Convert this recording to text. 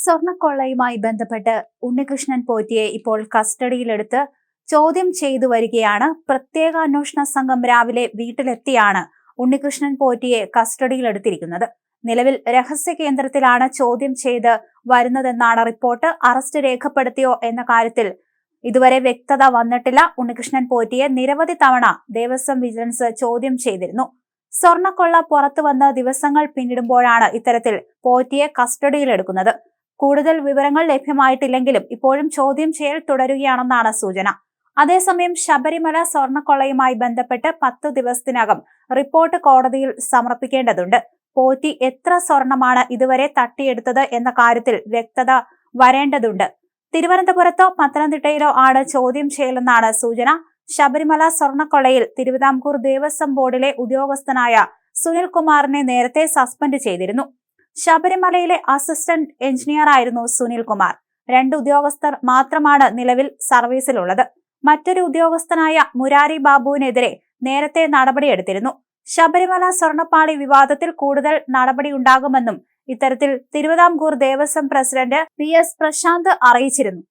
സ്വർണക്കൊള്ളയുമായി ബന്ധപ്പെട്ട് ഉണ്ണികൃഷ്ണൻ പോറ്റിയെ ഇപ്പോൾ കസ്റ്റഡിയിലെടുത്ത് ചോദ്യം ചെയ്തു വരികയാണ്. പ്രത്യേക അന്വേഷണ സംഘം രാവിലെ വീട്ടിലെത്തിയാണ് ഉണ്ണികൃഷ്ണൻ പോറ്റിയെ കസ്റ്റഡിയിലെടുത്തിരിക്കുന്നത്. നിലവിൽ രഹസ്യ കേന്ദ്രത്തിലാണ് ചോദ്യം ചെയ്ത് വരുന്നതെന്നാണ് റിപ്പോർട്ട്. അറസ്റ്റ് രേഖപ്പെടുത്തിയോ എന്ന കാര്യത്തിൽ ഇതുവരെ വ്യക്തത വന്നിട്ടില്ല. ഉണ്ണികൃഷ്ണൻ പോറ്റിയെ നിരവധി തവണ ദേവസ്വം വിജിലൻസ് ചോദ്യം ചെയ്തിരുന്നു. സ്വർണക്കൊള്ള പുറത്തുവന്ന് ദിവസങ്ങൾ പിന്നിടുമ്പോഴാണ് ഇത്തരത്തിൽ പോറ്റിയെ കസ്റ്റഡിയിലെടുക്കുന്നത്. കൂടുതൽ വിവരങ്ങൾ ലഭ്യമായിട്ടില്ലെങ്കിലും ഇപ്പോഴും ചോദ്യം ചെയ്യൽ തുടരുകയാണെന്നാണ് സൂചന. അതേസമയം ശബരിമല സ്വർണക്കൊള്ളയുമായി ബന്ധപ്പെട്ട് 10 ദിവസത്തിനകം റിപ്പോർട്ട് കോടതിയിൽ സമർപ്പിക്കേണ്ടതുണ്ട്. പോറ്റി എത്ര സ്വർണമാണ് ഇതുവരെ തട്ടിയെടുത്തത് എന്ന കാര്യത്തിൽ വ്യക്തത വരേണ്ടതുണ്ട്. തിരുവനന്തപുരത്തോ പത്തനംതിട്ടയിലോ ആണ് ചോദ്യം ചെയ്യലെന്നാണ് സൂചന. ശബരിമല സ്വർണക്കൊള്ളയിൽ തിരുവിതാംകൂർ ദേവസ്വം ബോർഡിലെ ഉദ്യോഗസ്ഥനായ സുനിൽ കുമാറിനെ നേരത്തെ സസ്പെൻഡ് ചെയ്തിരുന്നു. ശബരിമലയിലെ അസിസ്റ്റന്റ് എഞ്ചിനീയർ ആയിരുന്നു സുനിൽ കുമാർ. 2 ഉദ്യോഗസ്ഥർ മാത്രമാണ് നിലവിൽ സർവീസിലുള്ളത്. മറ്റൊരു ഉദ്യോഗസ്ഥനായ മുരാരി ബാബുവിനെതിരെ നേരത്തെ നടപടിയെടുത്തിരുന്നു. ശബരിമല സ്വർണപ്പാളി വിവാദത്തിൽ കൂടുതൽ നടപടിയുണ്ടാകുമെന്നും ഇത്തരത്തിൽ തിരുവിതാംകൂർ ദേവസ്വം പ്രസിഡന്റ് PS പ്രശാന്ത് അറിയിച്ചിരുന്നു.